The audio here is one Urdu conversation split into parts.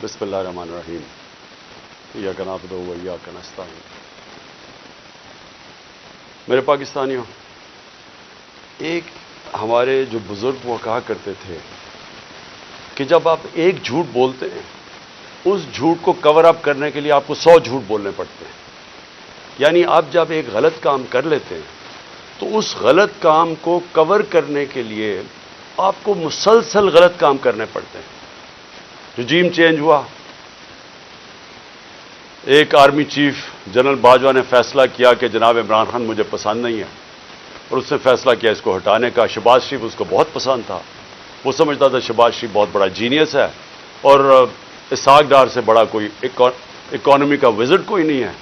بسم اللہ الرحمن الرحیم ایاک نعبد و ایاک نستعین۔ میرے پاکستانیوں، ایک ہمارے جو بزرگ وہ کہا کرتے تھے کہ جب آپ ایک جھوٹ بولتے ہیں اس جھوٹ کو کور اپ کرنے کے لیے آپ کو 100 جھوٹ بولنے پڑتے ہیں۔ یعنی آپ جب ایک غلط کام کر لیتے ہیں تو اس غلط کام کو کور کرنے کے لیے آپ کو مسلسل غلط کام کرنے پڑتے ہیں۔ رجیم چینج ہوا، ایک آرمی چیف جنرل باجوہ نے فیصلہ کیا کہ جناب عمران خان مجھے پسند نہیں ہے، اور اس نے فیصلہ کیا اس کو ہٹانے کا۔ شہباز شریف اس کو بہت پسند تھا، وہ سمجھتا تھا شہباز شریف بہت بڑا جینیس ہے اور اسحاق ڈار سے بڑا کوئی اکانومی کا وزٹ کوئی نہیں ہے۔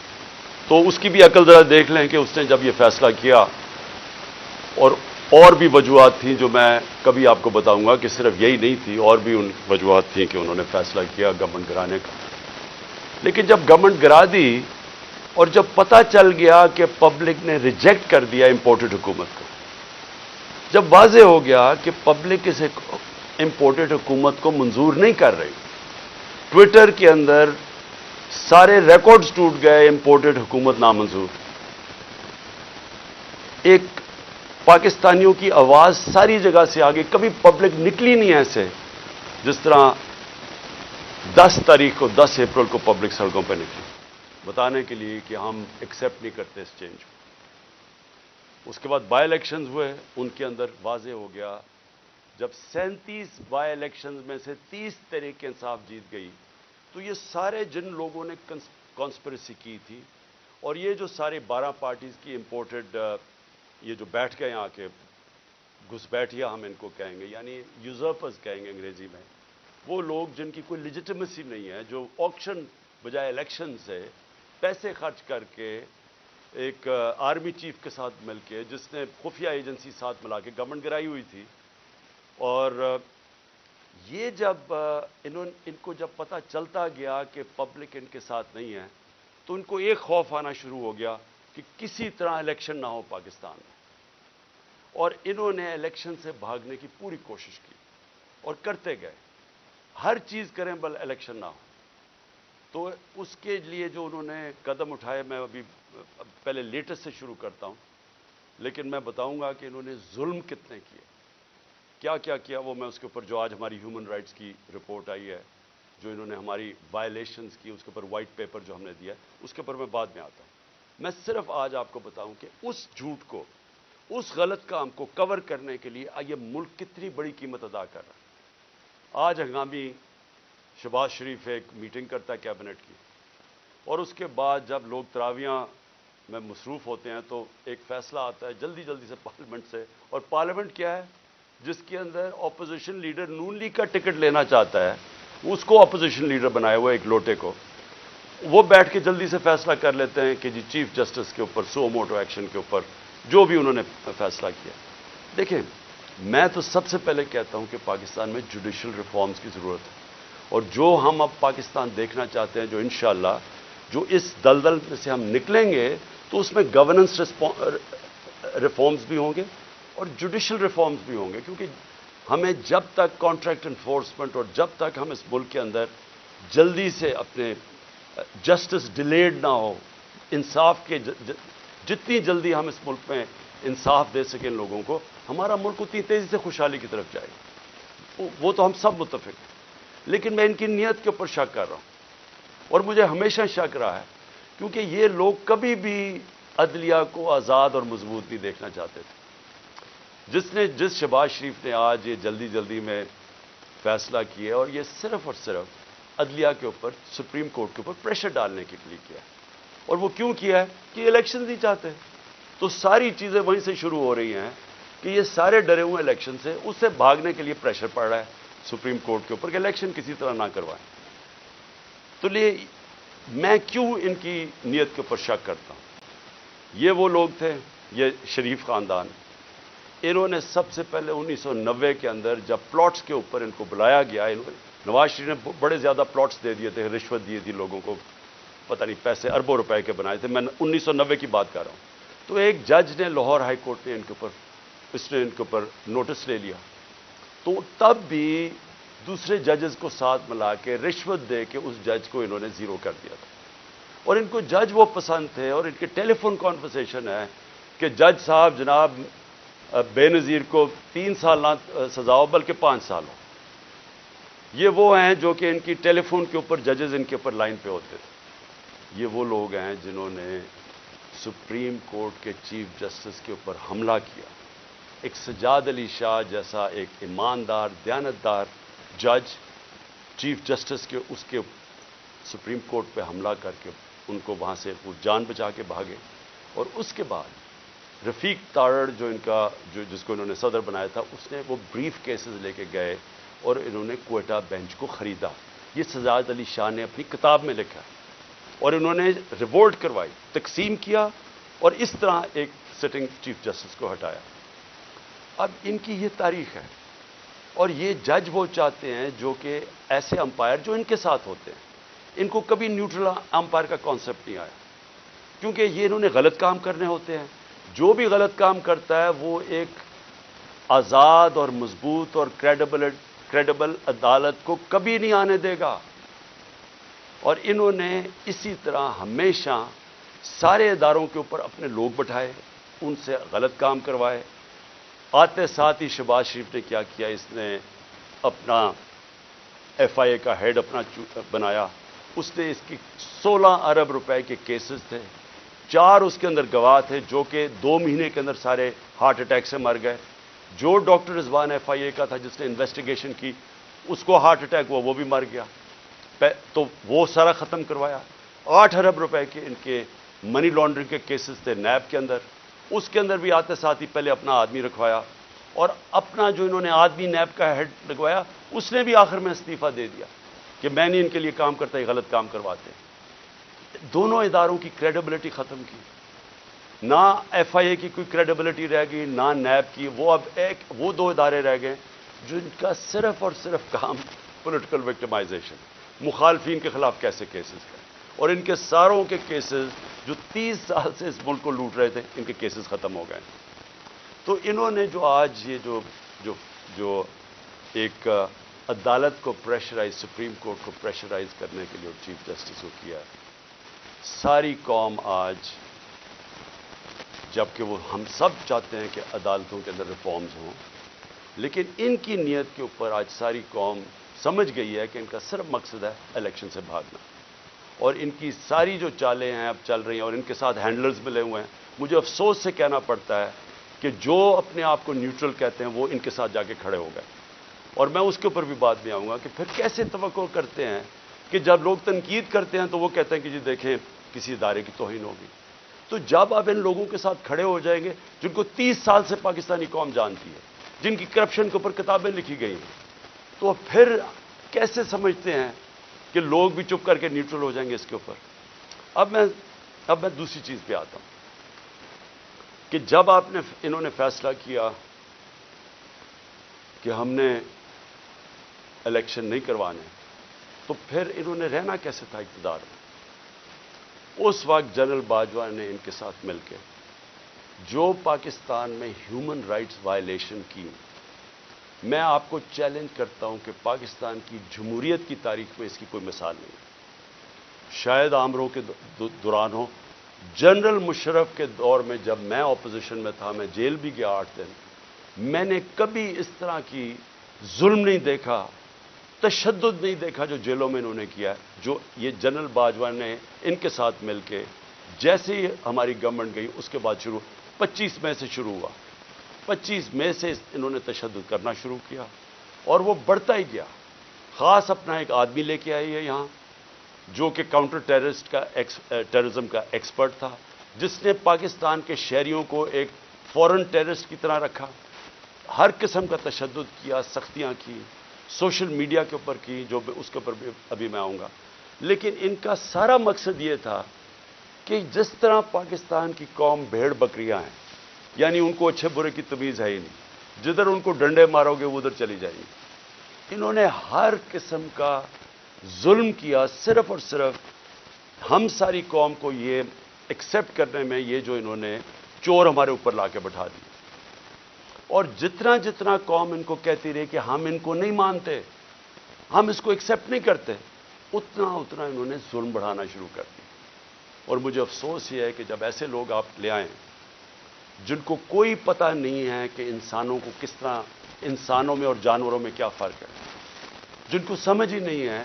تو اس کی بھی عقل ذرا دیکھ لیں کہ اس نے جب یہ فیصلہ کیا، اور بھی وجوہات تھیں جو میں کبھی آپ کو بتاؤں گا کہ صرف یہی نہیں تھی، اور بھی ان وجوہات تھیں کہ انہوں نے فیصلہ کیا گورنمنٹ گرانے کا۔ لیکن جب گورنمنٹ گرا دی اور جب پتہ چل گیا کہ پبلک نے ریجیکٹ کر دیا امپورٹڈ حکومت کو، جب واضح ہو گیا کہ پبلک اس امپورٹڈ حکومت کو منظور نہیں کر رہی، ٹویٹر کے اندر سارے ریکارڈز ٹوٹ گئے، امپورٹڈ حکومت نامنظور۔ ایک پاکستانیوں کی آواز ساری جگہ سے آگے، کبھی پبلک نکلی نہیں ایسے جس طرح 10 تاریخ کو 10 اپریل کو پبلک سڑکوں پہ نکلی بتانے کے لیے کہ ہم ایکسیپٹ نہیں کرتے اس چینج کو۔ اس کے بعد بائی الیکشنز ہوئے، ان کے اندر واضح ہو گیا، جب 37 بائی الیکشنز میں سے 30 تحریک انصاف جیت گئی، تو یہ سارے جن لوگوں نے کانسپریسی کی تھی، اور یہ جو سارے 12 پارٹیز کی امپورٹڈ یہ جو بیٹھ گئے آ کے گھسپیٹھیا ہم ان کو کہیں گے، یعنی یوزرپرز کہیں گے انگریزی میں، وہ لوگ جن کی کوئی لیجیٹمیسی نہیں ہے، جو آکشن بجائے الیکشن سے پیسے خرچ کر کے ایک آرمی چیف کے ساتھ مل کے، جس نے خفیہ ایجنسی ساتھ ملا کے گورنمنٹ گرائی ہوئی تھی، اور یہ جب ان کو جب پتہ چلتا گیا کہ پبلک ان کے ساتھ نہیں ہے، تو ان کو ایک خوف آنا شروع ہو گیا کہ کسی طرح الیکشن نہ ہو پاکستان میں، اور انہوں نے الیکشن سے بھاگنے کی پوری کوشش کی اور کرتے گئے، ہر چیز کریں بل الیکشن نہ ہو۔ تو اس کے لیے جو انہوں نے قدم اٹھائے، میں ابھی پہلے لیٹسٹ سے شروع کرتا ہوں، لیکن میں بتاؤں گا کہ انہوں نے ظلم کتنے کیے، کیا کیا وہ میں اس کے اوپر جو آج ہماری ہیومن رائٹس کی رپورٹ آئی ہے، جو انہوں نے ہماری وائلیشنز کی، اس کے اوپر وائٹ پیپر جو ہم نے دیا ہے، اس کے اوپر میں بعد میں آتا ہوں۔ میں صرف آج آپ کو بتاؤں کہ اس جھوٹ کو، اس غلط کام کو کور کرنے کے لیے یہ ملک کتنی بڑی قیمت ادا کر رہا ہے۔ آج ہنگامی شہباز شریف ایک میٹنگ کرتا ہے کیبنٹ کی، اور اس کے بعد جب لوگ تراویحاں میں مصروف ہوتے ہیں تو ایک فیصلہ آتا ہے جلدی سے پارلیمنٹ سے، اور پارلیمنٹ کیا ہے جس کے اندر اپوزیشن لیڈر نون لیگ کا ٹکٹ لینا چاہتا ہے، اس کو اپوزیشن لیڈر بنایا ہوا ایک لوٹے کو، وہ بیٹھ کے جلدی سے فیصلہ کر لیتے ہیں کہ جی چیف جسٹس کے اوپر سو موٹو ایکشن کے اوپر جو بھی انہوں نے فیصلہ کیا۔ دیکھیں، میں تو سب سے پہلے کہتا ہوں کہ پاکستان میں جوڈیشل ریفارمز کی ضرورت ہے، اور جو ہم اب پاکستان دیکھنا چاہتے ہیں، جو انشاءاللہ جو اس دلدل میں سے ہم نکلیں گے، تو اس میں گورننس ریفارمز بھی ہوں گے اور جوڈیشل ریفارمز بھی ہوں گے، کیونکہ ہمیں جب تک کانٹریکٹ انفورسمنٹ اور جب تک ہم اس ملک کے اندر جلدی سے اپنے جسٹس ڈیلیڈ نہ ہو، انصاف کے جتنی جلدی ہم اس ملک میں انصاف دے سکیں لوگوں کو، ہمارا ملک اتنی تیزی سے خوشحالی کی طرف جائے گا۔ وہ تو ہم سب متفق ہیں، لیکن میں ان کی نیت کے اوپر شک کر رہا ہوں، اور مجھے ہمیشہ شک رہا ہے، کیونکہ یہ لوگ کبھی بھی عدلیہ کو آزاد اور مضبوط نہیں دیکھنا چاہتے تھے۔ جس شہباز شریف نے آج یہ جلدی میں فیصلہ کیا، اور یہ صرف اور صرف عدلیہ کے اوپر، سپریم کورٹ کے اوپر پریشر ڈالنے کے لیے کیا ہے، اور وہ کیوں کیا ہے کہ الیکشن نہیں چاہتے، تو ساری چیزیں وہیں سے شروع ہو رہی ہیں کہ یہ سارے ڈرے ہوئے الیکشن سے، اس سے بھاگنے کے لیے پریشر پڑ رہا ہے سپریم کورٹ کے اوپر کہ الیکشن کسی طرح نہ کروائیں۔ تو میں کیوں ان کی نیت کے اوپر شک کرتا ہوں؟ یہ وہ لوگ تھے، یہ شریف خاندان، انہوں نے سب سے پہلے 1990 کے اندر جب پلاٹس کے اوپر ان کو بلایا گیا، نواز شریف نے بڑے زیادہ پلاٹس دے دیے تھے، رشوت دی تھی لوگوں کو، پتہ نہیں پیسے اربوں روپے کے بنائے تھے، میں 1990 کی بات کر رہا ہوں۔ تو ایک جج نے لاہور ہائی کورٹ نے ان کے اوپر نوٹس لے لیا، تو تب بھی دوسرے ججز کو ساتھ ملا کے رشوت دے کے اس جج کو انہوں نے زیرو کر دیا تھا. اور ان کو جج وہ پسند تھے, اور ان کے ٹیلی فون کانورسیشن ہے کہ جج صاحب جناب بے نظیر کو 3 سال نہ سزا ہو بلکہ 5 سال ہو. یہ وہ ہیں جو کہ ان کی ٹیلی فون کے اوپر ججز ان کے اوپر لائن پہ ہوتے تھے. یہ وہ لوگ ہیں جنہوں نے سپریم کورٹ کے چیف جسٹس کے اوپر حملہ کیا. ایک سجاد علی شاہ جیسا ایک ایماندار دیانتدار جج چیف جسٹس کے اس کے سپریم کورٹ پہ حملہ کر کے ان کو وہاں سے وہ جان بچا کے بھاگے. اور اس کے بعد رفیق تارڑ جو ان کا جس کو انہوں نے صدر بنایا تھا, اس نے وہ بریف کیسز لے کے گئے اور انہوں نے کوئٹہ بینچ کو خریدا. یہ سجاد علی شاہ نے اپنی کتاب میں لکھا, اور انہوں نے ریوولٹ کروائی, تقسیم کیا, اور اس طرح ایک سٹنگ چیف جسٹس کو ہٹایا. اب ان کی یہ تاریخ ہے, اور یہ جج وہ چاہتے ہیں جو کہ ایسے امپائر جو ان کے ساتھ ہوتے ہیں. ان کو کبھی نیوٹرل امپائر کا کانسیپٹ نہیں آیا, کیونکہ یہ انہوں نے غلط کام کرنے ہوتے ہیں. جو بھی غلط کام کرتا ہے وہ ایک آزاد اور مضبوط اور کریڈیبل عدالت کو کبھی نہیں آنے دے گا. اور انہوں نے اسی طرح ہمیشہ سارے اداروں کے اوپر اپنے لوگ بٹھائے, ان سے غلط کام کروائے. آتے ساتھ ہی شہباز شریف نے کیا کیا, اس نے اپنا ایف آئی اے کا ہیڈ اپنا بنایا. اس نے اس کی 16 ارب روپے کے کیسز تھے, 4 اس کے اندر گواہ تھے جو کہ 2 مہینے کے اندر سارے ہارٹ اٹیک سے مر گئے. جو ڈاکٹر رضوان ایف آئی اے کا تھا جس نے انویسٹیگیشن کی, اس کو ہارٹ اٹیک ہوا, وہ بھی مر گیا. تو وہ سارا ختم کروایا. 8 ارب روپے کے ان کے منی لانڈرنگ کے کیسز تھے نیب کے اندر, اس کے اندر بھی آتے ساتھ ہی پہلے اپنا آدمی رکھوایا, اور اپنا جو انہوں نے آدمی نیب کا ہیڈ لگوایا اس نے بھی آخر میں استعفیٰ دے دیا کہ میں نہیں ان کے لیے کام کرتا, یہ غلط کام کرواتے. دونوں اداروں کی کریڈیبلٹی ختم کی. نہ ایف آئی اے کی کوئی کریڈیبلٹی رہ گئی, نہ نیب کی. وہ اب وہ 2 ادارے رہ گئے جن کا صرف اور صرف کام پولیٹیکل وکٹمائزیشن, مخالفین کے خلاف کیسے کیسز کریں. اور ان کے ساروں کے کیسز جو 30 سال سے اس ملک کو لوٹ رہے تھے, ان کے کیسز ختم ہو گئے. تو انہوں نے جو آج یہ جو ایک عدالت کو پریشرائز, سپریم کورٹ کو پریشرائز کرنے کے لیے چیف جسٹس کو کیا ہے, ساری قوم آج, جبکہ وہ ہم سب چاہتے ہیں کہ عدالتوں کے اندر ریفارمز ہوں, لیکن ان کی نیت کے اوپر آج ساری قوم سمجھ گئی ہے کہ ان کا صرف مقصد ہے الیکشن سے بھاگنا. اور ان کی ساری جو چالیں ہیں اب چل رہی ہیں, اور ان کے ساتھ ہینڈلرز ملے ہوئے ہیں. مجھے افسوس سے کہنا پڑتا ہے کہ جو اپنے آپ کو نیوٹرل کہتے ہیں وہ ان کے ساتھ جا کے کھڑے ہو گئے. اور میں اس کے اوپر بھی بات میں آؤں گا کہ پھر کیسے توقع کرتے ہیں کہ جب لوگ تنقید کرتے ہیں تو وہ کہتے ہیں کہ جی دیکھیں کسی ادارے کی توہین ہوگی. تو جب آپ ان لوگوں کے ساتھ کھڑے ہو جائیں گے جن کو 30 سال سے پاکستانی قوم جانتی ہے, جن کی کرپشن کے اوپر کتابیں لکھی گئی ہیں, تو پھر کیسے سمجھتے ہیں کہ لوگ بھی چپ کر کے نیوٹرل ہو جائیں گے اس کے اوپر. اب میں دوسری چیز پہ آتا ہوں کہ جب انہوں نے فیصلہ کیا کہ ہم نے الیکشن نہیں کروانے, تو پھر انہوں نے رہنا کیسے تھا اقتدار میں. اس وقت جنرل باجوہ نے ان کے ساتھ مل کے جو پاکستان میں ہیومن رائٹس وائلیشن کی, میں آپ کو چیلنج کرتا ہوں کہ پاکستان کی جمہوریت کی تاریخ میں اس کی کوئی مثال نہیں. شاید آمروں کے دوران ہو, جنرل مشرف کے دور میں جب میں اپوزیشن میں تھا, میں جیل بھی گیا 8 دن, میں نے کبھی اس طرح کی ظلم نہیں دیکھا, تشدد نہیں دیکھا جو جیلوں میں انہوں نے کیا ہے. جو یہ جنرل باجوہ نے ان کے ساتھ مل کے, جیسے ہی ہماری گورنمنٹ گئی اس کے بعد 25 مئی سے شروع ہوا, 25 مئی سے انہوں نے تشدد کرنا شروع کیا, اور وہ بڑھتا ہی گیا. خاص اپنا ایک آدمی لے کے آئی ہے یہاں جو کہ کاؤنٹر ٹیررزم کا ایکسپرٹ تھا, جس نے پاکستان کے شہریوں کو ایک فورن ٹیررسٹ کی طرح رکھا, ہر قسم کا تشدد کیا, سختیاں کی, سوشل میڈیا کے اوپر کی, جو اس کے اوپر بھی ابھی میں آؤں گا. لیکن ان کا سارا مقصد یہ تھا کہ جس طرح پاکستان کی قوم بھیڑ بکریاں ہیں, یعنی ان کو اچھے برے کی تمیز ہے ہی نہیں, جدھر ان کو ڈنڈے مارو گے وہ ادھر چلی جائیں گی. انہوں نے ہر قسم کا ظلم کیا, صرف اور صرف ہم ساری قوم کو یہ ایکسیپٹ کرنے میں, یہ جو انہوں نے چور ہمارے اوپر لا کے بٹھا دی. اور جتنا قوم ان کو کہتی رہی کہ ہم ان کو نہیں مانتے, ہم اس کو ایکسیپٹ نہیں کرتے، اتنا انہوں نے ظلم بڑھانا شروع کر دیا. اور مجھے افسوس یہ ہے کہ جب ایسے لوگ آپ لے آئیں جن کو کوئی پتہ نہیں ہے کہ انسانوں کو کس طرح، انسانوں میں اور جانوروں میں کیا فرق ہے، جن کو سمجھ ہی نہیں ہے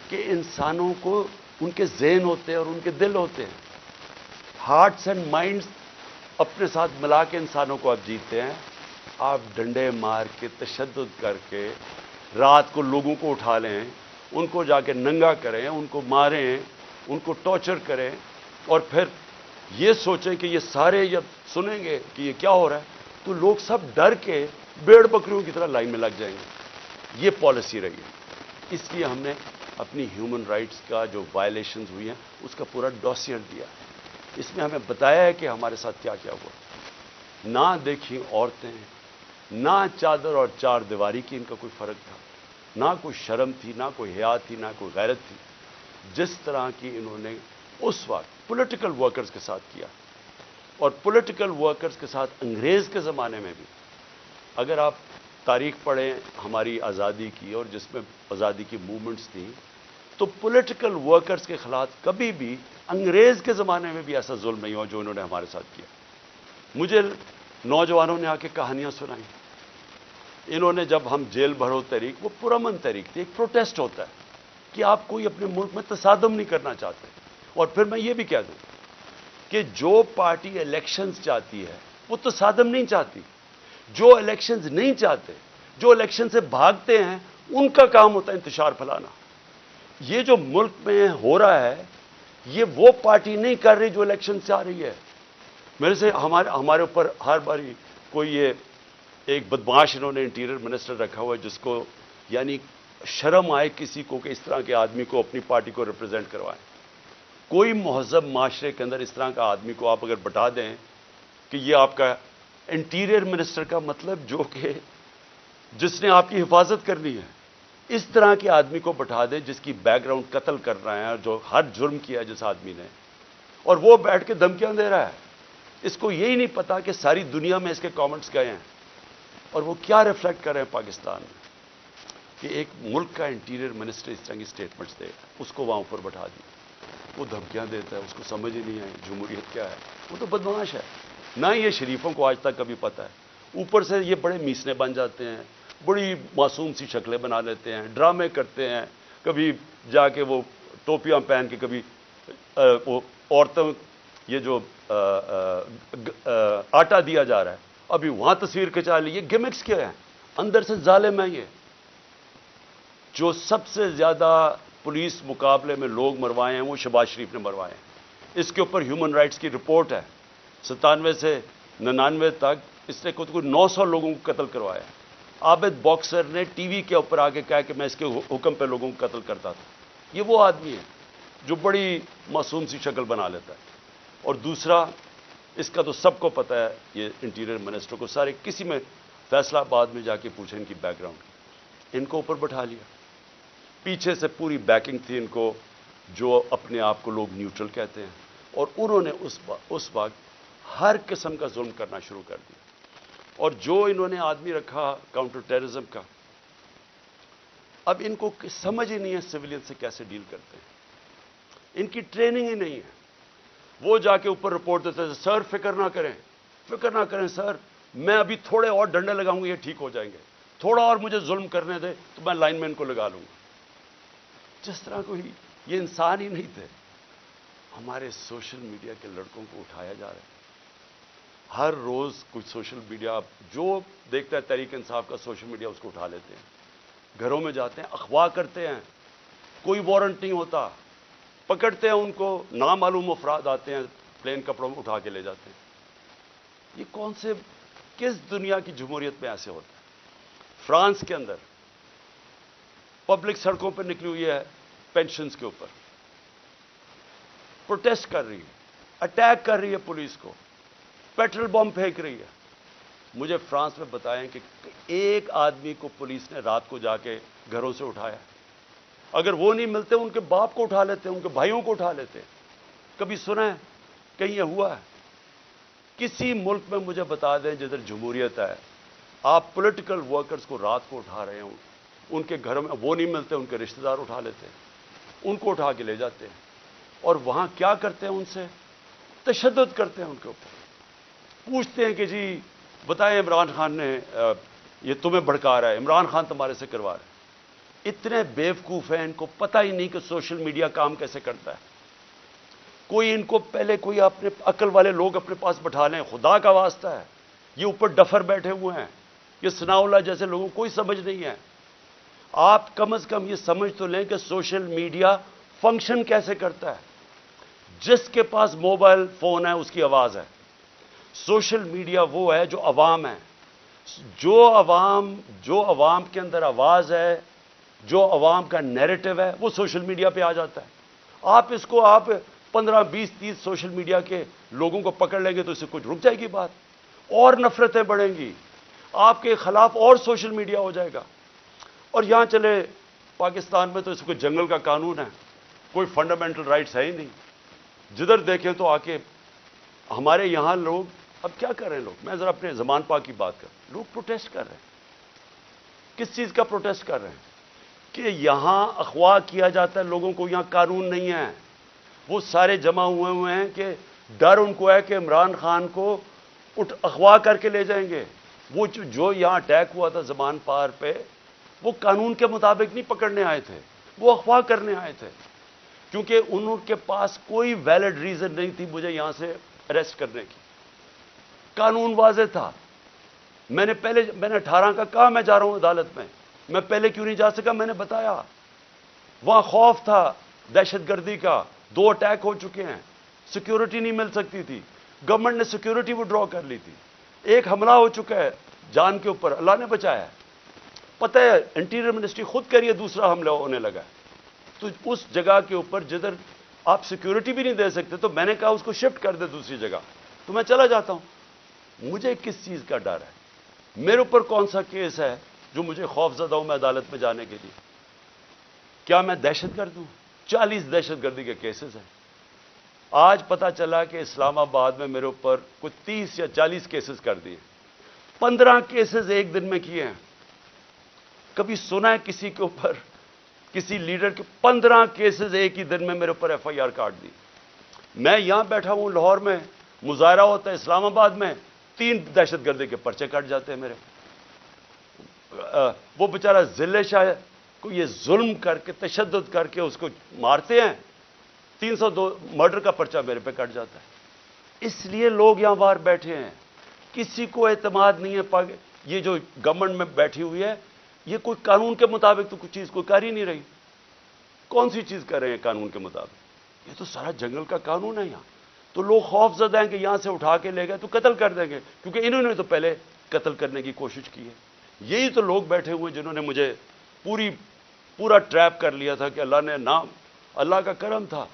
کہ انسانوں کو ان کے ذہن ہوتے ہیں اور ان کے دل ہوتے ہیں، ہارٹس اینڈ مائنڈز اپنے ساتھ ملا کے انسانوں کو آپ جیتے ہیں. آپ ڈنڈے مار کے، تشدد کر کے، رات کو لوگوں کو اٹھا لیں، ان کو جا کے ننگا کریں، ان کو ماریں، ان کو ٹارچر کریں، اور پھر یہ سوچیں کہ یہ سارے جب سنیں گے کہ یہ کیا ہو رہا ہے تو لوگ سب ڈر کے بھیڑ بکریوں کی طرح لائن میں لگ جائیں گے. یہ پالیسی رہی ہے. اس لیے ہم نے اپنی ہیومن رائٹس کا جو وائلیشنز ہوئی ہیں اس کا پورا ڈوسیئر دیا. اس میں ہمیں بتایا ہے کہ ہمارے ساتھ کیا کیا ہوا. نہ دیکھیں عورتیں، نہ چادر اور چار دیواری کی ان کا کوئی فرق تھا، نہ کوئی شرم تھی، نہ کوئی حیا تھی، نہ کوئی غیرت تھی. جس طرح کی انہوں نے اس وقت پولیٹیکل ورکرز کے ساتھ کیا، اور پولیٹیکل ورکرز کے ساتھ انگریز کے زمانے میں بھی. اگر آپ تاریخ پڑھیں ہماری آزادی کی اور جس میں آزادی کی موومنٹس تھیں، تو پولیٹیکل ورکرز کے خلاف کبھی بھی انگریز کے زمانے میں بھی ایسا ظلم نہیں ہوا جو انہوں نے ہمارے ساتھ کیا. مجھے نوجوانوں نے آ کے کہانیاں سنائیں. انہوں نے جب ہم جیل بھرو تحریک، وہ پرامن تحریک تھی، ایک پروٹیسٹ ہوتا ہے کہ آپ کوئی اپنے ملک میں تصادم نہیں کرنا چاہتے. اور پھر میں یہ بھی کہہ دوں کہ جو پارٹی الیکشنز چاہتی ہے وہ تصادم نہیں چاہتی. جو الیکشنز نہیں چاہتے، جو الیکشن سے بھاگتے ہیں، ان کا کام ہوتا ہے انتشار پھیلانا. یہ جو ملک میں ہو رہا ہے یہ وہ پارٹی نہیں کر رہی جو الیکشن سے آ رہی ہے. میرے سے ہمارے اوپر ہر باری کوئی یہ ایک بدمعاش انہوں نے انٹیریئر منسٹر رکھا ہوا ہے جس کو یعنی شرم آئے کسی کو کہ اس طرح کے آدمی کو اپنی پارٹی کو ریپرزینٹ کروائیں. کوئی مہذب معاشرے کے اندر اس طرح کا آدمی کو آپ اگر بتا دیں کہ یہ آپ کا انٹیریئر منسٹر کا مطلب جو کہ جس نے آپ کی حفاظت کرنی ہے، اس طرح کے آدمی کو بٹھا دیں جس کی بیک گراؤنڈ قتل کر رہا ہے، جو ہر جرم کیا جس آدمی نے، اور وہ بیٹھ کے دھمکیاں دے رہا ہے. اس کو یہی نہیں پتا کہ ساری دنیا میں اس کے کامنٹس گئے ہیں اور وہ کیا ریفلیکٹ کر رہے ہیں پاکستان میں، کہ ایک ملک کا انٹیریئر منسٹر اس طرح کی سٹیٹمنٹس دے، اس کو وہاں اوپر بٹھا دی. وہ دھمکیاں دیتا ہے، اس کو سمجھ ہی نہیں آئی جمہوریت کیا ہے. وہ تو بدمعاش ہے. نہ یہ شریفوں کو آج تک کبھی پتہ ہے. اوپر سے یہ بڑے میسنے بن جاتے ہیں، بڑی معصوم سی شکلیں بنا لیتے ہیں، ڈرامے کرتے ہیں. کبھی جا کے وہ ٹوپیاں پہن کے، کبھی وہ عورتوں یہ جو آٹا دیا جا رہا ہے ابھی وہاں تصویر کھچا لی. یہ گیمکس کیا ہے؟ اندر سے ظالم ہے. یہ جو سب سے زیادہ پولیس مقابلے میں لوگ مروائے ہیں وہ شہباز شریف نے مروائے ہیں. اس کے اوپر ہیومن رائٹس کی رپورٹ ہے. 97 سے 99 تک اس نے کوئی 900 لوگوں کو قتل کروایا. عابد باکسر نے ٹی وی کے اوپر آ کے کہا کہ میں اس کے حکم پہ لوگوں کو قتل کرتا تھا. یہ وہ آدمی ہے جو بڑی معصوم سی شکل بنا لیتا ہے. اور دوسرا، اس کا تو سب کو پتہ ہے، یہ انٹیریئر منسٹر کو سارے، کسی میں فیصلہ آباد میں جا کے پوچھیں ان کی بیک گراؤنڈ کی. ان کو اوپر بٹھا لیا. پیچھے سے پوری بیکنگ تھی ان کو، جو اپنے آپ کو لوگ نیوٹرل کہتے ہیں، اور انہوں نے اس وقت ہر قسم کا ظلم کرنا شروع کر دیا. اور جو انہوں نے آدمی رکھا کاؤنٹر ٹیررزم کا، اب ان کو سمجھ ہی نہیں ہے سویلین سے کیسے ڈیل کرتے ہیں. ان کی ٹریننگ ہی نہیں ہے. وہ جا کے اوپر رپورٹ دیتے تھے، سر فکر نہ کریں سر، میں ابھی تھوڑے اور ڈنڈے لگاؤں گا یہ ٹھیک ہو جائیں گے، تھوڑا اور مجھے ظلم کرنے دے تو میں لائن مین کو لگا لوں گا. جس طرح کوئی یہ انسان ہی نہیں تھے. ہمارے سوشل میڈیا کے لڑکوں کو اٹھایا جا رہا ہے. ہر روز کچھ سوشل میڈیا جو دیکھتا ہے تحریک انصاف کا سوشل میڈیا اس کو اٹھا لیتے ہیں، گھروں میں جاتے ہیں، اغوا کرتے ہیں، کوئی وارنٹ نہیں ہوتا، پکڑتے ہیں ان کو، نامعلوم افراد آتے ہیں پلین کپڑوں میں اٹھا کے لے جاتے ہیں. یہ کون سے، کس دنیا کی جمہوریت میں ایسے ہوتا ہے؟ فرانس کے اندر پبلک سڑکوں پر نکلی ہوئی ہے پینشنز کے اوپر، پروٹیسٹ کر رہی ہے، اٹیک کر رہی ہے پولیس کو، پیٹرول بم پھینک رہی ہے. مجھے فرانس میں بتائیں کہ ایک آدمی کو پولیس نے رات کو جا کے گھروں سے اٹھایا. اگر وہ نہیں ملتے ان کے باپ کو اٹھا لیتے، ان کے بھائیوں کو اٹھا لیتے. کبھی سنا ہے کہیں یہ ہوا ہے؟ کسی ملک میں مجھے بتا دیں جدھر جمہوریت ہے، آپ پولیٹیکل ورکرز کو رات کو اٹھا رہے ہوں ان کے گھر میں وہ نہیں ملتے، ان کے رشتہ دار اٹھا لیتے ہیں، ان کو اٹھا کے لے جاتے ہیں، اور وہاں کیا کرتے ہیں؟ ان سے تشدد کرتے ہیں، ان کے اوپر پوچھتے ہیں کہ جی بتائیں عمران خان نے یہ تمہیں بھڑکا رہا ہے، عمران خان تمہارے سے کروا رہا ہے۔ اتنے بیوقوف ہیں، ان کو پتہ ہی نہیں کہ سوشل میڈیا کام کیسے کرتا ہے۔ کوئی ان کو پہلے کوئی اپنے عقل والے لوگ اپنے پاس بٹھا لیں، خدا کا واسطہ ہے، یہ اوپر ڈفر بیٹھے ہوئے ہیں، یہ ثناء اللہ جیسے لوگوں کو کوئی سمجھ نہیں ہے۔ آپ کم از کم یہ سمجھ تو لیں کہ سوشل میڈیا فنکشن کیسے کرتا ہے۔ جس کے پاس موبائل فون ہے اس کی آواز ہے۔ سوشل میڈیا وہ ہے جو عوام ہے، جو عوام کے اندر آواز ہے، جو عوام کا نیریٹو ہے، وہ سوشل میڈیا پہ آ جاتا ہے۔ آپ اس کو 15 20 30 سوشل میڈیا کے لوگوں کو پکڑ لیں گے تو اس سے کچھ رک جائے گی بات، اور نفرتیں بڑھیں گی، آپ کے خلاف اور سوشل میڈیا ہو جائے گا۔ اور یہاں چلے پاکستان میں تو اس کو جنگل کا قانون ہے، کوئی فنڈامنٹل رائٹس ہے ہی نہیں، جدھر دیکھیں تو آ کے ہمارے یہاں لوگ اب کیا کر رہے ہیں لوگ، میں ذرا اپنے زمان پاک کی بات کروں، لوگ پروٹیسٹ کر رہے ہیں۔ کس چیز کا پروٹیسٹ کر رہے ہیں؟ کہ یہاں اغوا کیا جاتا ہے لوگوں کو، یہاں قانون نہیں ہے، وہ سارے جمع ہوئے ہیں کہ ڈر ان کو ہے کہ عمران خان کو اغوا کر کے لے جائیں گے۔ وہ جو یہاں اٹیک ہوا تھا زمان پار پہ، وہ قانون کے مطابق نہیں پکڑنے آئے تھے، وہ اغوا کرنے آئے تھے، کیونکہ ان کے پاس کوئی ویلڈ ریزن نہیں تھی مجھے یہاں سے اریسٹ کرنے کی۔ قانون واضح تھا۔ میں نے 18 کا کہا میں جا رہا ہوں عدالت میں پہلے کیوں نہیں جا سکا؟ میں نے بتایا وہاں خوف تھا دہشت گردی کا، 2 اٹیک ہو چکے ہیں، سیکیورٹی نہیں مل سکتی تھی، گورنمنٹ نے سیکیورٹی وڈرا کر لی تھی، ایک حملہ ہو چکا ہے جان کے اوپر، اللہ نے بچایا ہے، پتہ ہے انٹیریئر منسٹری خود کہہ رہی ہے دوسرا حملہ ہونے لگا ہے۔ تو اس جگہ کے اوپر جدھر آپ سیکیورٹی بھی نہیں دے سکتے، تو میں نے کہا اس کو شفٹ کر دے دوسری جگہ، تو میں چلا جاتا ہوں۔ مجھے کس چیز کا ڈر ہے؟ میرے اوپر کون سا کیس ہے جو مجھے خوف زدہ ہوں میں عدالت میں جانے کے لیے؟ کیا میں دہشت گرد ہوں؟ 40 دہشت گردی کے کیسز ہیں۔ آج پتا چلا کہ اسلام آباد میں میرے اوپر کوئی 30 یا 40 کیسز کر دیے، 15 کیسز ایک دن میں کیے ہیں۔ کبھی سنا ہے کسی کے اوپر، کسی لیڈر کے 15 کیسز ایک ہی دن میں میرے اوپر ایف آئی آر کاٹ دی؟ میں یہاں بیٹھا ہوں لاہور میں، مظاہرہ ہوتا ہے اسلام آباد میں، 3 دہشت گردی کے پرچے کٹ جاتے ہیں میرے۔ وہ بیچارہ ضلع شاہ کو یہ ظلم کر کے تشدد کر کے اس کو مارتے ہیں، 302 مرڈر کا پرچہ میرے پہ کٹ جاتا ہے۔ اس لیے لوگ یہاں باہر بیٹھے ہیں، کسی کو اعتماد نہیں ہے۔ یہ جو گورنمنٹ میں بیٹھی ہوئی ہے، یہ کوئی قانون کے مطابق تو کچھ چیز کوئی کر ہی نہیں رہی۔ کون سی چیز کر رہے ہیں قانون کے مطابق؟ یہ تو سارا جنگل کا قانون ہے یہاں۔ تو لوگ خوف زدہ ہیں کہ یہاں سے اٹھا کے لے گئے تو قتل کر دیں گے، کیونکہ انہوں نے تو پہلے قتل کرنے کی کوشش کی ہے۔ یہی تو لوگ بیٹھے ہوئے جنہوں نے مجھے پورا ٹریپ کر لیا تھا کہ اللہ کا کرم تھا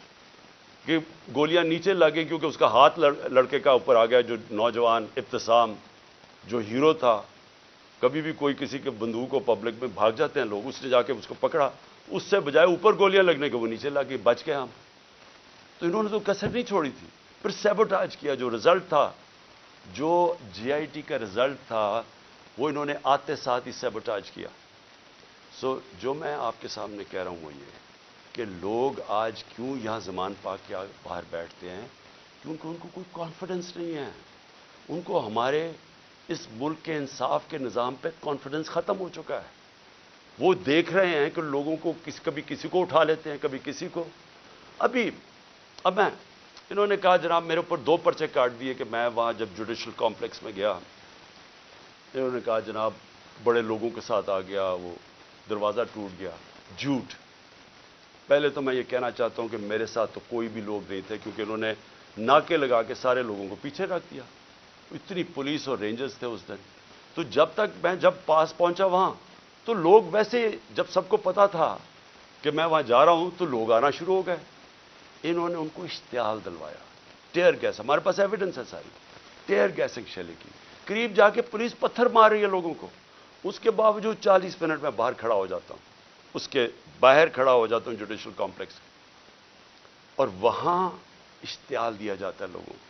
کہ گولیاں نیچے لگیں، کیونکہ اس کا ہاتھ لڑکے کا اوپر آ گیا، جو نوجوان ابتسام جو ہیرو تھا۔ کبھی بھی کوئی کسی کے بندوق کو پبلک میں بھاگ جاتے ہیں لوگ، اس نے جا کے اس کو پکڑا، اس سے بجائے اوپر گولیاں لگنے کے وہ نیچے لگی، بچ گئے ہم۔ تو انہوں نے تو کسر نہیں چھوڑی تھی، پھر سیبوٹاج کیا۔ جو رزلٹ تھا، جو جی آئی ٹی کا رزلٹ تھا، وہ انہوں نے آتے ساتھ ہی سیبوٹاج کیا۔ جو میں آپ کے سامنے کہہ رہا ہوں وہ یہ کہ لوگ آج کیوں یہاں زمان پاک کے باہر بیٹھتے ہیں؟ کیونکہ ان کو کوئی کانفیڈنس نہیں ہے، ان کو ہمارے اس ملک کے انصاف کے نظام پہ کانفیڈنس ختم ہو چکا ہے۔ وہ دیکھ رہے ہیں کہ لوگوں کو کبھی کسی کو اٹھا لیتے ہیں، کبھی کسی کو۔ اب انہوں نے کہا جناب میرے اوپر 2 پرچے کاٹ دیے کہ میں وہاں جب جوڈیشل کمپلیکس میں گیا، انہوں نے کہا جناب بڑے لوگوں کے ساتھ آ گیا، وہ دروازہ ٹوٹ گیا۔ جھوٹ۔ پہلے تو میں یہ کہنا چاہتا ہوں کہ میرے ساتھ تو کوئی بھی لوگ نہیں تھے، کیونکہ انہوں نے ناکے لگا کے سارے لوگوں کو پیچھے رکھ دیا، اتنی پولیس اور رینجرز تھے اس دن۔ تو جب پاس پہنچا وہاں، تو لوگ ویسے جب سب کو پتا تھا کہ میں وہاں جا رہا ہوں تو لوگ آنا شروع ہو گئے۔ انہوں نے ان کو اشتعال دلوایا، ٹیئر گیس، ہمارے پاس ایویڈنس ہے ساری، ٹیئر گیسنگ شیلنگ کی، قریب جا کے پولیس پتھر مار رہی ہے لوگوں کو۔ اس کے باوجود 40 منٹ میں باہر کھڑا ہو جاتا ہوں، اس کے باہر کھڑا ہو جاتا ہوں جوڈیشل کمپلیکس، اور وہاں اشتعال دیا جاتا ہے لوگوں کو۔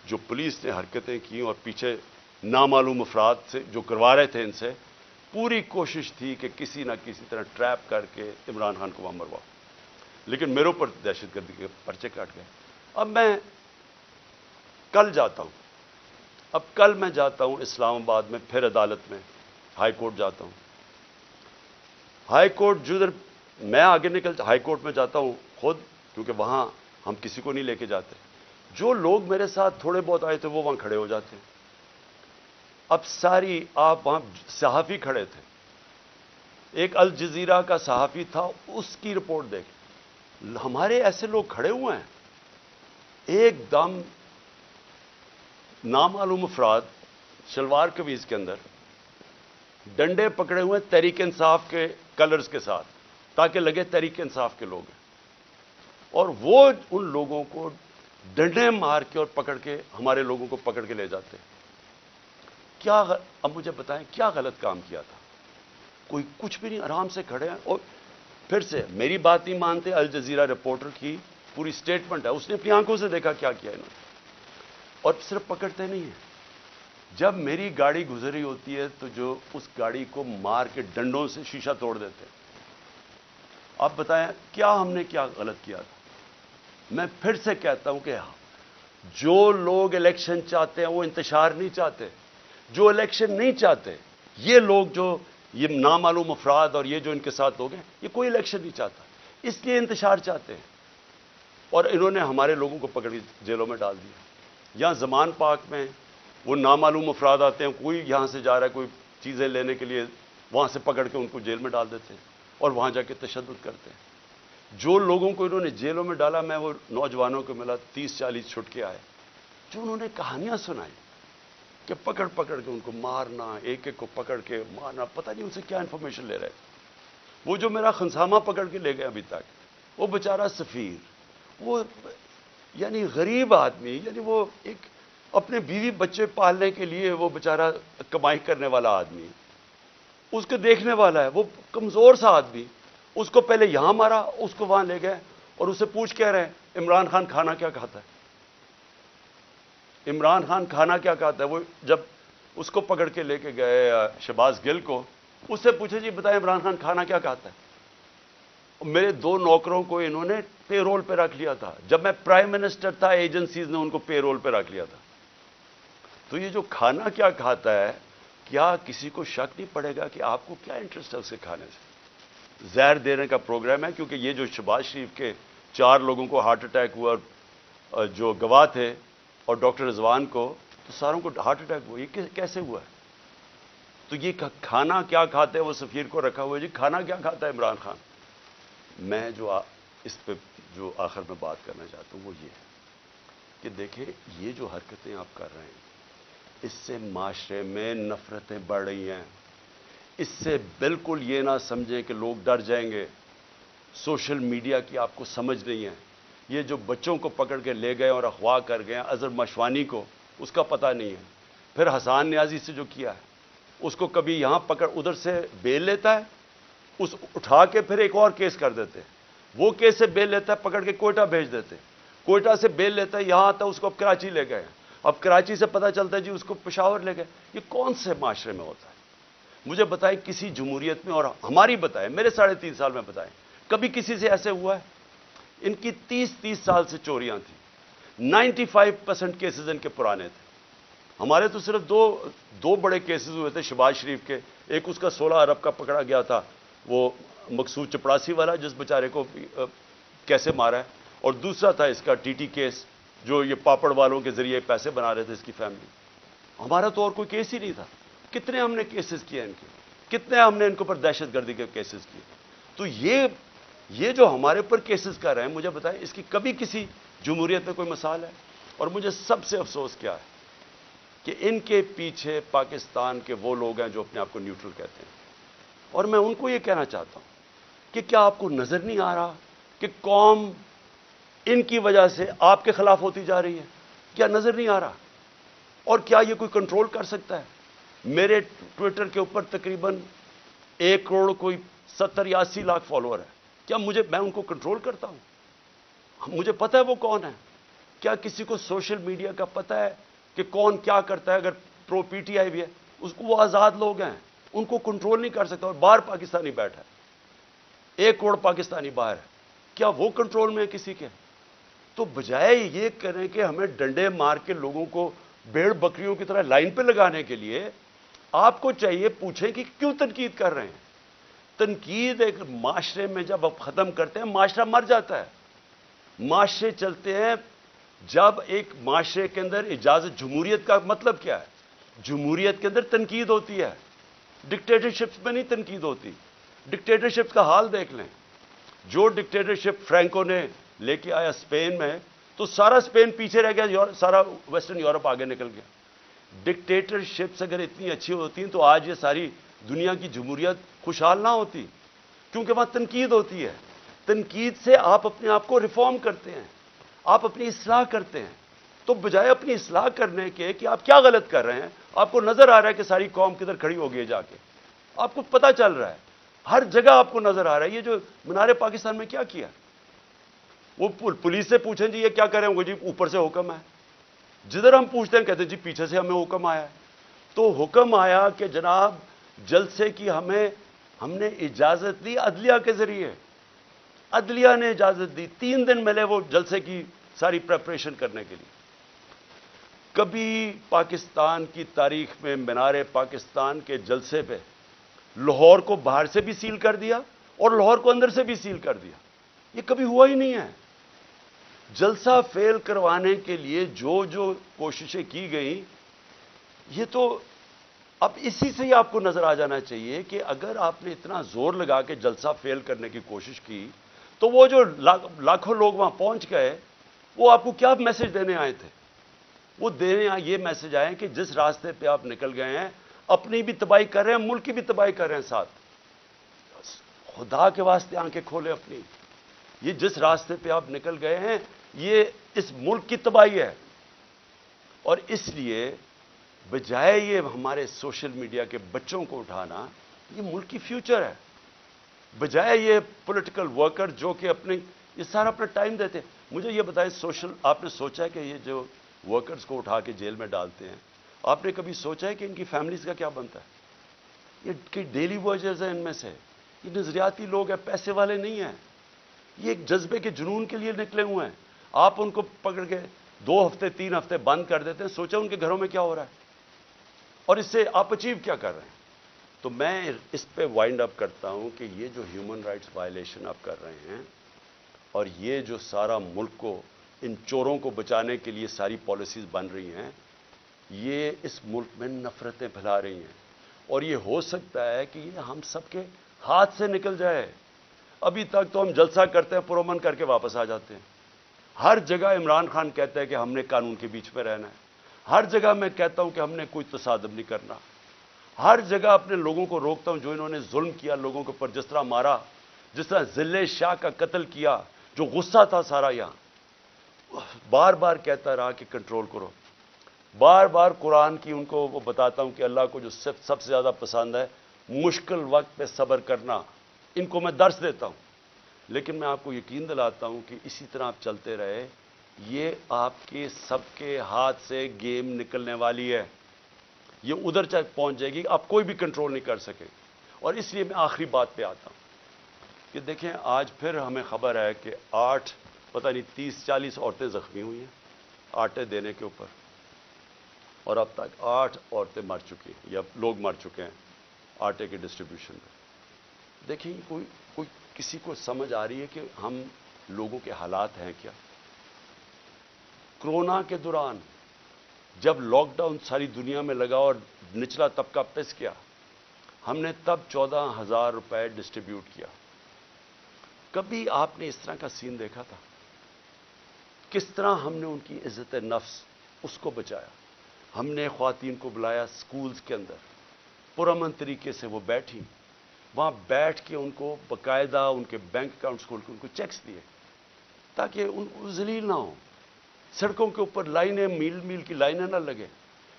جو پولیس نے حرکتیں کی اور پیچھے نامعلوم افراد سے جو کروا رہے تھے ان سے، پوری کوشش تھی کہ کسی نہ کسی طرح ٹریپ کر کے عمران خان کو وہاں مرواؤ، لیکن میرے اوپر دہشت گردی کے پرچے کاٹ گئے۔ اب میں کل جاتا ہوں، کل میں جاتا ہوں اسلام آباد میں، پھر عدالت میں ہائی کورٹ جاتا ہوں۔ ہائی کورٹ جدھر میں آگے ہائی کورٹ میں جاتا ہوں خود، کیونکہ وہاں ہم کسی کو نہیں لے کے جاتے۔ جو لوگ میرے ساتھ تھوڑے بہت آئے تھے وہ وہاں کھڑے ہو جاتے ہیں۔ اب آپ وہاں صحافی کھڑے تھے، ایک الجزیرہ کا صحافی تھا، اس کی رپورٹ دیکھ، ہمارے ایسے لوگ کھڑے ہوئے ہیں، ایک دم نامعلوم افراد شلوار قمیض کے اندر ڈنڈے پکڑے ہوئے تحریک انصاف کے کلرز کے ساتھ، تاکہ لگے تحریک انصاف کے لوگ ہیں، اور وہ ان لوگوں کو ڈنڈے مار کے اور پکڑ کے ہمارے لوگوں کو پکڑ کے لے جاتے ہیں۔ اب مجھے بتائیں کیا غلط کام کیا تھا؟ کوئی کچھ بھی نہیں، آرام سے کھڑے ہیں۔ اور پھر سے میری بات نہیں مانتے، الجزیرہ رپورٹر کی پوری سٹیٹمنٹ ہے، اس نے اپنی آنکھوں سے دیکھا کیا کیا انہوں نے، اور صرف پکڑتے نہیں ہیں، جب میری گاڑی گزری ہوتی ہے تو جو اس گاڑی کو مار کے ڈنڈوں سے شیشہ توڑ دیتے ہیں۔ آپ بتائیں کیا ہم نے کیا غلط کیا تھا؟ میں پھر سے کہتا ہوں کہ جو لوگ الیکشن چاہتے ہیں وہ انتشار نہیں چاہتے، جو الیکشن نہیں چاہتے، یہ لوگ جو یہ نامعلوم افراد اور یہ جو ان کے ساتھ لوگ ہیں، یہ کوئی الیکشن نہیں چاہتا، اس لیے انتشار چاہتے ہیں، اور انہوں نے ہمارے لوگوں کو پکڑ کے جیلوں میں ڈال دیا۔ یہاں زمان پاک میں وہ نامعلوم افراد آتے ہیں، کوئی یہاں سے جا رہا ہے کوئی چیزیں لینے کے لیے، وہاں سے پکڑ کے ان کو جیل میں ڈال دیتے ہیں اور وہاں جا کے تشدد کرتے ہیں۔ جو لوگوں کو انہوں نے جیلوں میں ڈالا، میں وہ نوجوانوں کو ملا 30-40 چھٹ کے آئے، جو انہوں نے کہانیاں سنائی کہ پکڑ پکڑ کے ان کو مارنا، ایک ایک کو پکڑ کے مارنا، پتہ نہیں ان سے کیا انفارمیشن لے رہے تھے۔ وہ جو میرا خنسامہ پکڑ کے لے گئے ابھی تک، وہ بیچارہ سفیر، وہ یعنی غریب آدمی، یعنی وہ ایک اپنے بیوی بچے پالنے کے لیے وہ بیچارہ کمائی کرنے والا آدمی، اس کو دیکھنے والا ہے، وہ کمزور سا آدمی، اس کو پہلے یہاں مارا، اس کو وہاں لے گئے اور اسے پوچھ کہہ رہے ہیں عمران خان کھانا کیا کھاتا ہے؟ عمران خان کھانا کیا کھاتا ہے؟ وہ جب اس کو پکڑ کے لے کے گئے شہباز گل کو، اس سے پوچھے جی بتائیں عمران خان کھانا کیا کھاتا ہے؟ میرے 2 نوکروں کو انہوں نے پے رول پہ رکھ لیا تھا، جب میں پرائم منسٹر تھا ایجنسیز نے ان کو پے رول پہ رکھ لیا تھا۔ تو یہ جو کھانا کیا کھاتا ہے، کیا کسی کو شک نہیں پڑے گا کہ آپ کو کیا انٹرسٹ ہے اسے کھانے سے؟ زہر دینے کا پروگرام ہے، کیونکہ یہ جو شہباز شریف کے 4 لوگوں کو ہارٹ اٹیک ہوا، اور جو گواہ تھے، اور ڈاکٹر رضوان کو، تو ساروں کو ہارٹ اٹیک ہوا، یہ کیسے ہوا ہے؟ تو یہ کھانا کیا کھاتے ہیں، وہ سفیر کو رکھا ہوا ہے، جی کھانا کیا کھاتا ہے عمران خان؟ میں جو اس پہ جو آخر میں بات کرنا چاہتا ہوں وہ یہ ہے کہ دیکھیں یہ جو حرکتیں آپ کر رہے ہیں، اس سے معاشرے میں نفرتیں بڑھ رہی ہیں۔ اس سے بالکل یہ نہ سمجھیں کہ لوگ ڈر جائیں گے۔ سوشل میڈیا کی آپ کو سمجھ نہیں ہے۔ یہ جو بچوں کو پکڑ کے لے گئے اور اغوا کر گئے اظہر مشوانی کو، اس کا پتہ نہیں ہے۔ پھر حسان نیازی سے جو کیا ہے، اس کو کبھی یہاں پکڑ، ادھر سے بیل لیتا ہے، اس اٹھا کے پھر ایک اور کیس کر دیتے ہیں، وہ کیس سے بیل لیتا ہے، پکڑ کے کوئٹہ بھیج دیتے ہیں، کوئٹہ سے بیل لیتا ہے، یہاں آتا ہے، اس کو اب کراچی لے گئے، اب کراچی سے پتہ چلتا ہے جی اس کو پشاور لے گئے۔ یہ کون سے معاشرے میں ہوتا ہے؟ مجھے بتائیں کسی جمہوریت میں، اور ہماری بتائیں، میرے 3.5 سال میں بتائیں، کبھی کسی سے ایسے ہوا ہے؟ ان کی 30 سال سے چوریاں تھیں، 95% کیسز ان کے پرانے تھے۔ ہمارے تو صرف دو بڑے کیسز ہوئے تھے شہباز شریف کے، ایک اس کا 16 ارب کا پکڑا گیا تھا، وہ مقصود چپڑاسی والا جس بیچارے کو کیسے مارا ہے، اور دوسرا تھا اس کا TT کیس، جو یہ پاپڑ والوں کے ذریعے پیسے بنا رہے تھے اس کی فیملی۔ ہمارا تو اور کوئی کیس ہی نہیں تھا۔ کتنے ہم نے کیسز کیے ان کے، کتنے ہم نے ان کے اوپر دہشت گردی کے کیسز کیے۔ تو یہ جو ہمارے اوپر کیسز کر رہے ہیں، مجھے بتائیں اس کی کبھی کسی جمہوریت میں کوئی مثال ہے؟ اور مجھے سب سے افسوس کیا ہے کہ ان کے پیچھے پاکستان کے وہ لوگ ہیں جو اپنے آپ کو نیوٹرل کہتے ہیں، اور میں ان کو یہ کہنا چاہتا ہوں کہ کیا آپ کو نظر نہیں آ رہا کہ قوم ان کی وجہ سے آپ کے خلاف ہوتی جا رہی ہے؟ کیا نظر نہیں آ رہا؟ اور کیا یہ کوئی کنٹرول کر سکتا ہے؟ میرے ٹویٹر کے اوپر تقریباً 1 کروڑ کوئی 70 یا 80 لاکھ فالوور ہے۔ کیا میں ان کو کنٹرول کرتا ہوں؟ مجھے پتہ ہے وہ کون ہے؟ کیا کسی کو سوشل میڈیا کا پتہ ہے کہ کون کیا کرتا ہے؟ اگر پرو PTI بھی ہے، اس کو وہ آزاد لوگ ہیں، ان کو کنٹرول نہیں کر سکتا، اور باہر پاکستانی بیٹھا ہے، 1 کروڑ پاکستانی باہر ہے، کیا وہ کنٹرول میں ہے کسی کے؟ تو بجائے یہ کریں کہ ہمیں ڈنڈے مار کے لوگوں کو بھیڑ بکریوں کی طرح لائن پہ لگانے کے لیے، آپ کو چاہیے پوچھیں کہ کیوں تنقید کر رہے ہیں۔ تنقید ایک معاشرے میں جب آپ ختم کرتے ہیں معاشرہ مر جاتا ہے۔ معاشرے چلتے ہیں جب ایک معاشرے کے اندر اجازت، جمہوریت کا مطلب کیا ہے؟ جمہوریت کے اندر تنقید ہوتی ہے، ڈکٹیٹرشپ میں نہیں تنقید ہوتی۔ ڈکٹیٹرشپ کا حال دیکھ لیں، جو ڈکٹیٹرشپ فرینکو نے لے کے آیا اسپین میں، تو سارا اسپین پیچھے رہ گیا، سارا ویسٹرن یورپ آگے نکل گیا۔ ڈکٹیٹرشپس اگر اتنی اچھی ہوتی ہیں تو آج یہ ساری دنیا کی جمہوریت خوشحال نہ ہوتی، کیونکہ وہاں تنقید ہوتی ہے۔ تنقید سے آپ اپنے آپ کو ریفارم کرتے ہیں، آپ اپنی اصلاح کرتے ہیں۔ تو بجائے اپنی اصلاح کرنے کے کہ آپ کیا غلط کر رہے ہیں، آپ کو نظر آ رہا ہے کہ ساری قوم کدھر کھڑی ہو گئی جا کے، آپ کو پتہ چل رہا ہے، ہر جگہ آپ کو نظر آ رہا ہے۔ یہ جو مینار پاکستان میں کیا کیا، وہ پولیس سے پوچھیں جی یہ کیا کریں گے، جی اوپر سے حکم ہے۔ جدھر ہم پوچھتے ہیں کہتے ہیں جی پیچھے سے ہمیں حکم آیا ہے۔ تو حکم آیا کہ جناب جلسے کی ہم نے اجازت دی عدلیہ کے ذریعے، عدلیہ نے اجازت دی، 3 دن ملے وہ جلسے کی ساری پریپریشن کرنے کے لیے۔ کبھی پاکستان کی تاریخ میں مینار پاکستان کے جلسے پہ لاہور کو باہر سے بھی سیل کر دیا اور لاہور کو اندر سے بھی سیل کر دیا، یہ کبھی ہوا ہی نہیں ہے۔ جلسہ فیل کروانے کے لیے جو کوششیں کی گئیں، یہ تو اب اسی سے ہی آپ کو نظر آ جانا چاہیے کہ اگر آپ نے اتنا زور لگا کے جلسہ فیل کرنے کی کوشش کی تو وہ جو لاکھوں لوگ وہاں پہنچ گئے، وہ آپ کو کیا میسج دینے آئے تھے؟ وہ دینے یہ میسج آئے کہ جس راستے پہ آپ نکل گئے ہیں اپنی بھی تباہی کر رہے ہیں، ملک کی بھی تباہی کر رہے ہیں ساتھ۔ خدا کے واسطے آنکھیں کھولے اپنی، یہ جس راستے پہ آپ نکل گئے ہیں یہ اس ملک کی تباہی ہے۔ اور اس لیے بجائے یہ ہمارے سوشل میڈیا کے بچوں کو اٹھانا، یہ ملک کی فیوچر ہے، بجائے یہ پولیٹیکل ورکر جو کہ یہ سارا اپنا ٹائم دیتے ہیں۔ مجھے یہ بتائیں، آپ نے سوچا ہے کہ یہ جو ورکرز کو اٹھا کے جیل میں ڈالتے ہیں، آپ نے کبھی سوچا ہے کہ ان کی فیملیز کا کیا بنتا ہے؟ یہ ڈیلی ویجرز ہیں، ان میں سے یہ نظریاتی لوگ ہیں، پیسے والے نہیں ہیں، یہ ایک جذبے کے جنون کے لیے نکلے ہوئے ہیں۔ آپ ان کو پکڑ کے 2 ہفتے 3 ہفتے بند کر دیتے ہیں، سوچا ان کے گھروں میں کیا ہو رہا ہے اور اس سے آپ اچیو کیا کر رہے ہیں؟ تو میں اس پہ وائنڈ اپ کرتا ہوں کہ یہ جو ہیومن رائٹس وائلیشن آپ کر رہے ہیں اور یہ جو سارا ملک کو ان چوروں کو بچانے کے لیے ساری پالیسیز بن رہی ہیں، یہ اس ملک میں نفرتیں پھیلا رہی ہیں، اور یہ ہو سکتا ہے کہ یہ ہم سب کے ہاتھ سے نکل جائے۔ ابھی تک تو ہم جلسہ کرتے ہیں، پرامن کر کے واپس آ جاتے ہیں۔ ہر جگہ عمران خان کہتا ہے کہ ہم نے قانون کے بیچ میں رہنا ہے، ہر جگہ میں کہتا ہوں کہ ہم نے کوئی تصادم نہیں کرنا، ہر جگہ اپنے لوگوں کو روکتا ہوں جو انہوں نے ظلم کیا لوگوں کے اوپر، جس طرح مارا، جس طرح ذلِ شاہ کا قتل کیا، جو غصہ تھا سارا یہاں، بار بار کہتا رہا کہ کنٹرول کرو۔ بار بار قرآن کی ان کو وہ بتاتا ہوں کہ اللہ کو جو سب سے زیادہ پسند ہے مشکل وقت پہ صبر کرنا، ان کو میں درس دیتا ہوں۔ لیکن میں آپ کو یقین دلاتا ہوں کہ اسی طرح آپ چلتے رہے، یہ آپ کے سب کے ہاتھ سے گیم نکلنے والی ہے، یہ ادھر تک پہنچ جائے گی، آپ کوئی بھی کنٹرول نہیں کر سکے۔ اور اس لیے میں آخری بات پہ آتا ہوں کہ دیکھیں آج پھر ہمیں خبر ہے کہ 30-40 عورتیں زخمی ہوئی ہیں آٹے دینے کے اوپر، اور اب تک 8 عورتیں مر چکی ہیں یا لوگ مر چکے ہیں آٹے کے ڈسٹریبیوشن میں۔ دیکھیں کوئی کسی کو سمجھ آ رہی ہے کہ ہم لوگوں کے حالات ہیں کیا؟ کرونا کے دوران جب لاک ڈاؤن ساری دنیا میں لگا اور نچلا طبقہ پس گیا، ہم نے تب 14,000 روپے ڈسٹریبیوٹ کیا۔ کبھی آپ نے اس طرح کا سین دیکھا تھا؟ کس طرح ہم نے ان کی عزت نفس اس کو بچایا۔ ہم نے خواتین کو بلایا سکولز کے اندر، پرامن طریقے سے وہ بیٹھی، وہاں بیٹھ کے ان کو باقاعدہ ان کے بینک اکاؤنٹس کھول کے ان کو چیکس دیے تاکہ ان ذلیل نہ ہوں، سڑکوں کے اوپر لائنیں میل میل کی لائنیں نہ لگیں،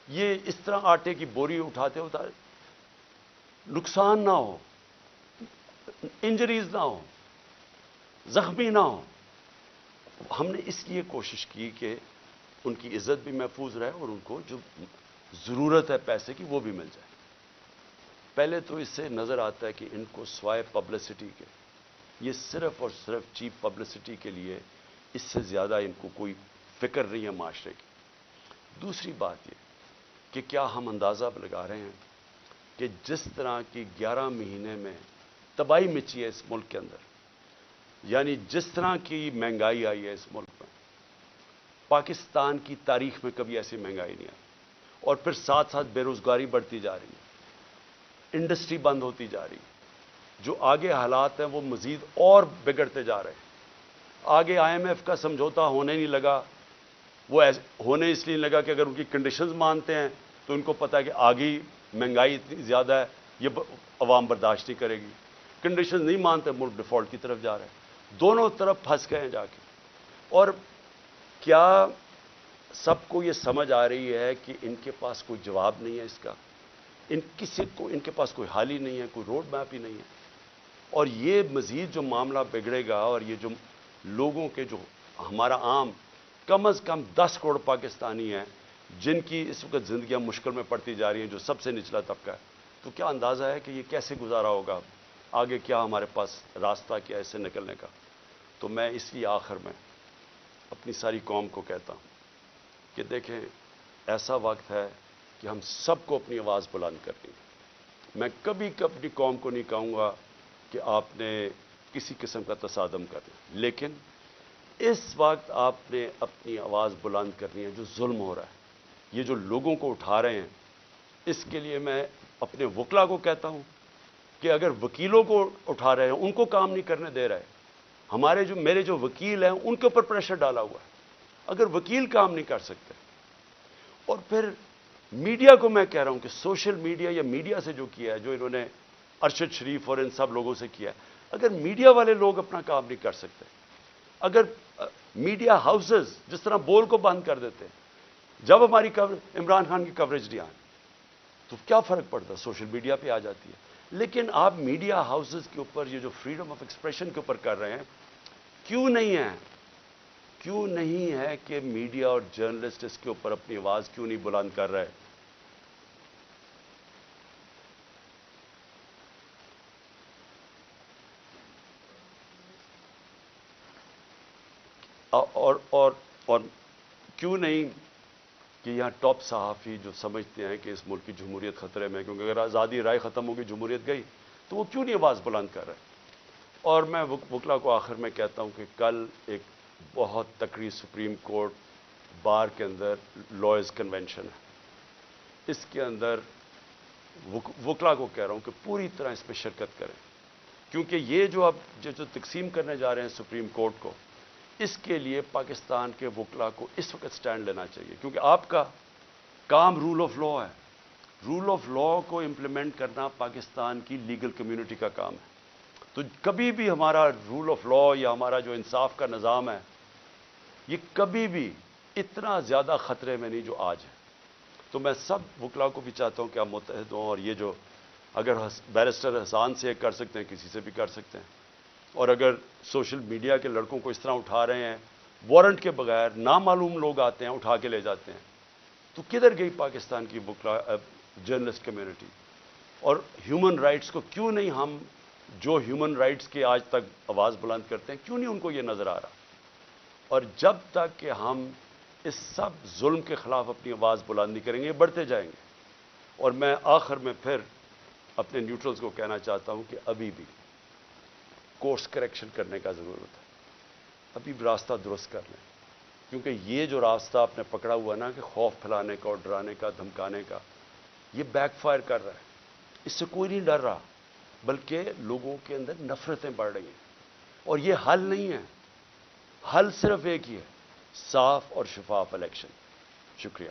یہ اس طرح آٹے کی بوری اٹھاتے نقصان نہ ہو، انجریز نہ ہو، زخمی نہ ہو۔ ہم نے اس لیے کوشش کی کہ ان کی عزت بھی محفوظ رہے اور ان کو جو ضرورت ہے پیسے کی وہ بھی مل جائے۔ پہلے تو اس سے نظر آتا ہے کہ ان کو سوائے پبلسٹی کے، یہ صرف اور صرف چیپ پبلسٹی کے لیے، اس سے زیادہ ان کو کوئی فکر نہیں ہے معاشرے کی۔ دوسری بات یہ کہ کیا ہم اندازہ لگا رہے ہیں کہ جس طرح کی 11 مہینے میں تباہی مچی ہے اس ملک کے اندر، یعنی جس طرح کی مہنگائی آئی ہے اس ملک میں، پاکستان کی تاریخ میں کبھی ایسی مہنگائی نہیں آئی، اور پھر ساتھ ساتھ بے روزگاری بڑھتی جا رہی ہے، انڈسٹری بند ہوتی جا رہی ہے، جو آگے حالات ہیں وہ مزید اور بگڑتے جا رہے ہیں۔ آگے IMF کا سمجھوتا ہونے نہیں لگا، وہ ہونے اس لیے لگا کہ اگر ان کی کنڈیشنز مانتے ہیں تو ان کو پتا ہے کہ آگے مہنگائی اتنی زیادہ ہے، یہ عوام برداشت نہیں کرے گی۔ کنڈیشنز نہیں مانتے، ملک ڈیفالٹ کی طرف جا رہے ہیں، دونوں طرف پھنس گئے ہیں جا کے۔ اور کیا سب کو یہ سمجھ آ رہی ہے کہ ان کے پاس کوئی جواب نہیں ہے اس کا، ان کے پاس کوئی حل ہی نہیں ہے، کوئی روڈ میپ ہی نہیں ہے؟ اور یہ مزید جو معاملہ بگڑے گا، اور یہ جو لوگوں کے جو ہمارا عام کم از کم 10 کروڑ پاکستانی ہیں جن کی اس وقت زندگیاں مشکل میں پڑتی جا رہی ہیں، جو سب سے نچلا طبقہ ہے، تو کیا اندازہ ہے کہ یہ کیسے گزارا ہوگا؟ آگے کیا ہمارے پاس راستہ کیا ہے اس سے نکلنے کا؟ تو میں اس لیے آخر میں اپنی ساری قوم کو کہتا ہوں کہ دیکھیں، ایسا وقت ہے کہ ہم سب کو اپنی آواز بلند کرنی ہے۔ میں کبھی اپنی قوم کو نہیں کہوں گا کہ آپ نے کسی قسم کا تصادم کرنا، لیکن اس وقت آپ نے اپنی آواز بلند کرنی ہے۔ جو ظلم ہو رہا ہے، یہ جو لوگوں کو اٹھا رہے ہیں، اس کے لیے میں اپنے وکلا کو کہتا ہوں کہ اگر وکیلوں کو اٹھا رہے ہیں، ان کو کام نہیں کرنے دے رہے، میرے جو وکیل ہیں ان کے اوپر پریشر ڈالا ہوا ہے، اگر وکیل کام نہیں کر سکتے، اور پھر میڈیا کو میں کہہ رہا ہوں کہ سوشل میڈیا یا میڈیا سے جو کیا ہے، جو انہوں نے ارشد شریف اور ان سب لوگوں سے کیا ہے، اگر میڈیا والے لوگ اپنا کام نہیں کر سکتے، اگر میڈیا ہاؤسز جس طرح بول کو بند کر دیتے، جب ہماری عمران خان کی کوریج نہیں آئی تو کیا فرق پڑتا؟ سوشل میڈیا پہ آ جاتی ہے۔ لیکن آپ میڈیا ہاؤسز کے اوپر یہ جو فریڈم آف ایکسپریشن کے اوپر کر رہے ہیں، کیوں نہیں ہے؟ کیوں نہیں ہے کہ میڈیا اور جرنلسٹ اس کے اوپر اپنی آواز کیوں نہیں بلند کر رہے؟ اور کیوں نہیں کہ یہاں ٹاپ صحافی جو سمجھتے ہیں کہ اس ملک کی جمہوریت خطرے میں، کیونکہ اگر آزادی رائے ختم ہوگی، جمہوریت گئی، تو وہ کیوں نہیں آواز بلند کر رہے؟ اور میں وکلا کو آخر میں کہتا ہوں کہ کل ایک بہت تکڑی سپریم کورٹ بار کے اندر لائرز کنونشن ہے، اس کے اندر وکلا کو کہہ رہا ہوں کہ پوری طرح اس میں شرکت کریں، کیونکہ یہ جو اب جو تقسیم کرنے جا رہے ہیں سپریم کورٹ کو، اس کے لیے پاکستان کے وکلا کو اس وقت سٹینڈ لینا چاہیے، کیونکہ آپ کا کام رول آف لا ہے۔ رول آف لا کو امپلیمنٹ کرنا پاکستان کی لیگل کمیونٹی کا کام ہے۔ تو کبھی بھی ہمارا رول آف لا یا ہمارا جو انصاف کا نظام ہے، یہ کبھی بھی اتنا زیادہ خطرے میں نہیں جو آج ہے۔ تو میں سب وکلا کو بھی چاہتا ہوں کہ آپ متحد ہوں، اور یہ جو اگر بیرسٹر حسان سے کر سکتے ہیں، کسی سے بھی کر سکتے ہیں، اور اگر سوشل میڈیا کے لڑکوں کو اس طرح اٹھا رہے ہیں، وارنٹ کے بغیر نامعلوم لوگ آتے ہیں اٹھا کے لے جاتے ہیں، تو کدھر گئی پاکستان کی وکلا جرنلسٹ کمیونٹی؟ اور ہیومن رائٹس کو کیوں نہیں ہم جو ہیومن رائٹس کے آج تک آواز بلند کرتے ہیں، کیوں نہیں ان کو یہ نظر آ رہا؟ اور جب تک کہ ہم اس سب ظلم کے خلاف اپنی آواز بلند نہیں کریں گے، یہ بڑھتے جائیں گے۔ اور میں آخر میں پھر اپنے نیوٹرلز کو کہنا چاہتا ہوں کہ ابھی بھی کورس کریکشن کرنے کا ضرورت ہے، ابھی بھی راستہ درست کر لیں، کیونکہ یہ جو راستہ آپ نے پکڑا ہوا نا کہ خوف پھیلانے کا اور ڈرانے کا، دھمکانے کا، یہ بیک فائر کر رہا ہے۔ اس سے کوئی نہیں ڈر رہا، بلکہ لوگوں کے اندر نفرتیں بڑھ رہی ہیں، اور یہ حل نہیں ہے۔ حل صرف ایک ہی ہے، صاف اور شفاف الیکشن۔ شکریہ۔